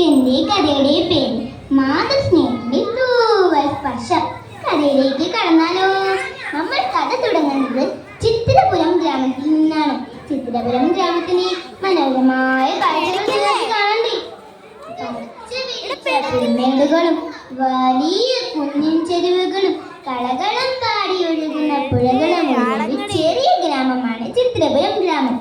എന്റെ കഥയുടെ പേര് മാതൃസ്നേഹത്തിന്റെ തൂവൽ സ്പർശം. കഥയിലേക്ക് കടന്നാലോ? നമ്മൾ കഥ തുടങ്ങുന്നത് ചിത്തിരപുരം ഗ്രാമത്തിൽ നിന്നാണ്. ചിത്തിരപുരം ഗ്രാമത്തിലെ മനോഹരമായ കാഴ്ചകൾ നിങ്ങൾക്ക് കാണണ്ടേ? പച്ചമേടുകളും വലിയ കുന്നിൻ ചെരുവുകളും കളകളം പാടി ഒഴുകുന്ന പുഴകളും ചെറിയ ഗ്രാമമാണ് ചിത്തിരപുരം ഗ്രാമം.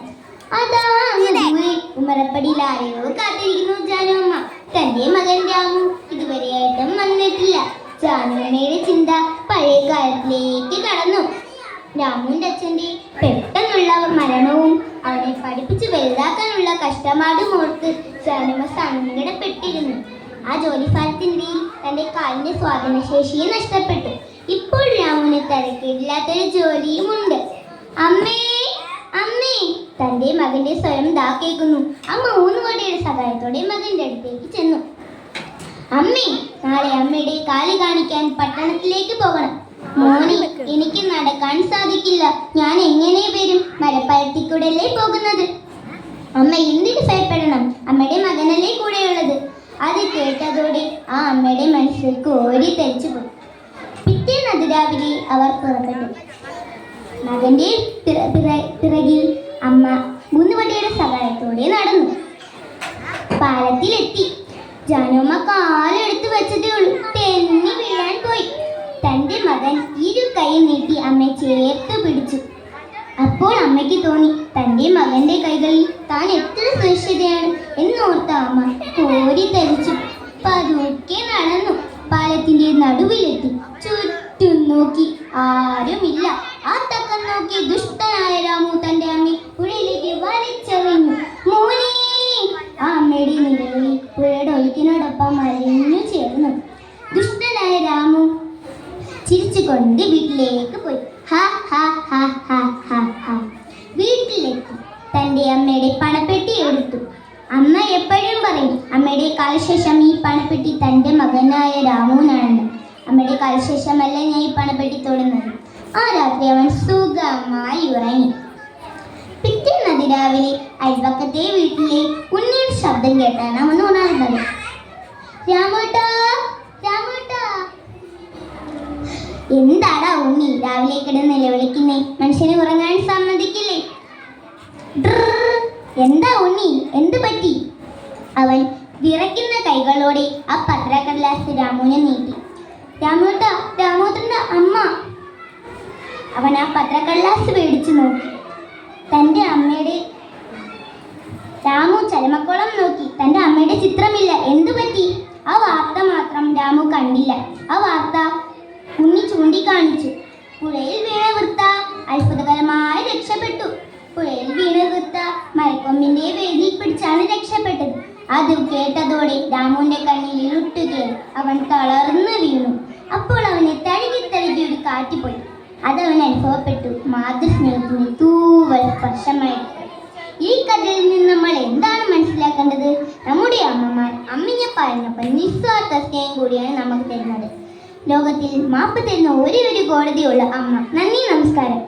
അതാ അങ്ങ് ദൂരെ ഉമ്മറപ്പടിയിൽ ആരെയോ കാത്തിരിക്കുന്നു ജാനുമ്മ. തന്റെ മകൻ രാമു ഇതുവരെയായിട്ടും വന്നിട്ടില്ല. ജാനുമ്മയുടെ ചിന്ത പഴയ കാലത്തിലേക്ക് കടന്നു. രാമുവിന്റെ അച്ഛന്റെ പെട്ടെന്നുള്ള മരണവും അവനെ പഠിപ്പിച്ച് വലുതാക്കാനുള്ള കഷ്ടപ്പാടും ഓർത്ത് ജാനുമ്മ സങ്കടപ്പെട്ടിരുന്നു. ആ ജോലിഭാരത്തിനിടയിൽ തന്റെ കാലിന്റെ സ്വാധീനശേഷിയെ നഷ്ടപ്പെട്ടു. ഇപ്പോൾ രാമുവിന് തിരക്കേടില്ലാത്തൊരു ജോലിയുമുണ്ട്. അമ്മേ അമ്മേ, തന്റെ മകന്റെ സ്വരം ദാ കേൾക്കുന്നു. അമ്മ ഊന്നുകൊടിയുടെ സഹായത്തോടെ മകന്റെ അടുത്തേക്ക് ചെന്നു. അമ്മേ, നാളെ അമ്മയുടെ കാല് കാണിക്കാൻ പട്ടണത്തിലേക്ക് പോകണം. മോനെ, എനിക്ക് നടക്കാൻ സാധിക്കില്ല. ഞാൻ എങ്ങനെ വരും? മരപ്പരത്തിക്കൂടല്ലേ പോകുന്നത്. അമ്മ എന്തിനു ഭയപ്പെടണം? അമ്മയുടെ മകനല്ലേ കൂടെയുള്ളത്. അത് കേട്ടതോടെ ആ അമ്മയുടെ മനസ്സിൽ കോരി തെറിച്ചു പോയി. പിറ്റേന്ന് അതിരാവിലെ അവർ പുറപ്പെട്ടു. മകന്റെ പിറകിൽ അമ്മ ഊന്നുവടിയുടെ സഹായത്തോടെ നടന്നു. പാലത്തിലെത്തി. ജാനുമ്മ കാലെടുത്ത് വെച്ചതേ ഉള്ളൂ, തെന്നി വീഴാൻ പോയി. തന്റെ മകൻ ഇരു കൈ നീട്ടി അമ്മയെ ചേർത്ത് പിടിച്ചു. അപ്പോൾ അമ്മയ്ക്ക് തോന്നി തന്റെ മകന്റെ കൈകളിൽ താൻ എത്ര സുരക്ഷിതയാണ് എന്നോർത്ത അമ്മ കോരി തെറിച്ചു. പതുക്കെ നടന്നു പാലത്തിന്റെ നടുവിലെത്തി. ചുറ്റും നോക്കി, ആരുമില്ല. ആ തക്കം നോക്കി ദുഷ്ടനായ രാമു തന്റെ അമ്മയെ പുഴയിലേക്ക് വലിച്ചെറിഞ്ഞു. മോനെ! ആ അമ്മയുടെ നിലവിളി പുഴയുടെ ഒഴുക്കിനോടൊപ്പം അലിഞ്ഞു ചേർന്നു. ദുഷ്ടനായ രാമു ചിരിച്ചുകൊണ്ട് വീട്ടിലേക്ക് പോയി. വീട്ടിലെത്തി തന്റെ അമ്മയുടെ പണപ്പെട്ടി എടുത്തു. അമ്മ എപ്പോഴും പറയും അമ്മയുടെ കാലശേഷം ഈ പണപ്പെട്ടി തന്റെ മകനായ രാമുവിനാണെന്ന്. അമ്മയുടെ കാലശേഷമല്ല ഞാൻ ഈ പണപ്പെട്ടി തൊടുന്നത്. ആ രാത്രി അവൻ സുഖമായി ഉറങ്ങി. പിറ്റേന്ന് അതിരാവിലെ അയൽവക്കത്തെ വീട്ടിലെ ഉണ്ണിയുടെ ശബ്ദം കേട്ടാണ് അവൻ ഉണർന്നത്. രാമേട്ടാ, രാമേട്ടാ! എന്താടാ ഉണ്ണി രാവിലെ കിടന്ന് നിലവിളിക്കുന്നേ? മനുഷ്യനെ ഉറങ്ങാൻ സമ്മതിക്കില്ലേ? എന്താ ഉണ്ണി, എന്ത് പറ്റി? അവൻ വിറയ്ക്കുന്ന കൈകളോടെ ആ പത്രക്കടലാസ് രാമുവിനെ നീട്ടി. രാമേട്ടാ, രാമോട്ടന്റെ അമ്മ. അവൻ ആ പത്രക്കടലാസ് പേടിച്ചു നോക്കി. തൻ്റെ അമ്മയുടെ രാമു ചലമക്കോളം നോക്കി. തൻ്റെ അമ്മയുടെ ചിത്രമില്ല. എന്തു പറ്റി? ആ വാർത്ത മാത്രം രാമു കണ്ടില്ല. ആ വാർത്ത ഉണ്ണി ചൂണ്ടിക്കാണിച്ചു. പുഴയിൽ വീണ വൃത്ത അത്ഭുതകരമായി രക്ഷപ്പെട്ടു. പുഴയിൽ വീണ വൃത്ത മരക്കൊമ്പിന്റെ വേദിയിൽ പിടിച്ചാണ് രക്ഷപ്പെട്ടത്. അത് കേട്ടതോടെ രാമുവിന്റെ കണ്ണിൽ ഇരുട്ടുകയും അവൻ തളർന്നു വീണു. അപ്പോൾ അവനെ തഴുകി തഴുകി ഒരു കാറ്റുപോയി. അതവൻ അനുഭവപ്പെട്ടു മാതൃസ്നേഹത്തിന്റെ തൂവൽ സ്പർശമായിട്ട്. ഈ കഥയിൽ നിന്ന് നമ്മൾ എന്താണ് മനസ്സിലാക്കേണ്ടത്? നമ്മുടെ അമ്മമാർ അമ്മിഞ്ഞപ്പാലിനൊപ്പം നിസ്വാർത്ഥ സ്നേഹം കൂടിയാണ് നമുക്ക് തരുന്നത്. ലോകത്തിൽ മാപ്പ് തരുന്ന ഒരേ ഒരു കോടതിയുള്ള അമ്മ. നന്ദി, നമസ്കാരം.